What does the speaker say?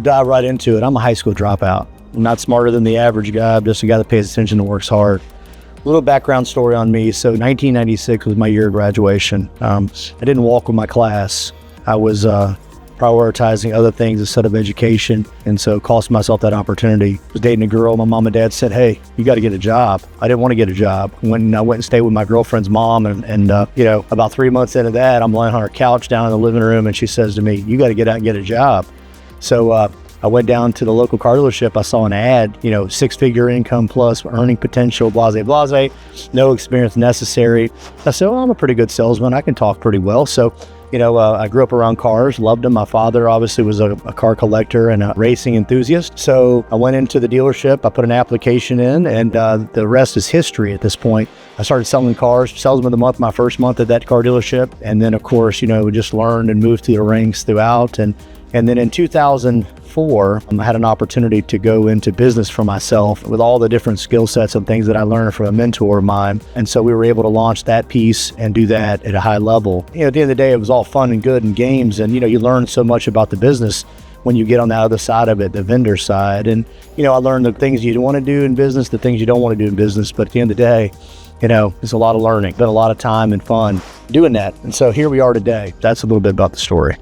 dive right into it. I'm a high school dropout. I'm not smarter than the average guy. I'm just a guy that pays attention and works hard. A little background story on me. So 1996 was my year of graduation. I didn't walk with my class. I was prioritizing other things instead of education, and so cost myself that opportunity. I was dating a girl. My mom and dad said, hey, you got to get a job. I didn't want to get a job. When I went and stayed with my girlfriend's mom, and about 3 months into that, I'm laying on her couch down in the living room, and she says to me, you got to get out and get a job. So I went down to the local car dealership. I saw an ad, 6-figure income plus earning potential, blase, no experience necessary. I said, well, I'm a pretty good salesman. I can talk pretty well. So I grew up around cars, loved them. My father obviously was a car collector and a racing enthusiast. So I went into the dealership, I put an application in, and the rest is history at this point. I started selling cars, salesman of the month, my first month at that car dealership. And then of course, just learned and moved through the ranks throughout. And then in 2004, I had an opportunity to go into business for myself with all the different skill sets and things that I learned from a mentor of mine. And so we were able to launch that piece and do that at a high level. At the end of the day, it was all fun and good and games. And, you learn so much about the business when you get on the other side of it, the vendor side. And, I learned the things you want to do in business, the things you don't want to do in business. But at the end of the day, it's a lot of learning, been a lot of time and fun doing that. And so here we are today. That's a little bit about the story.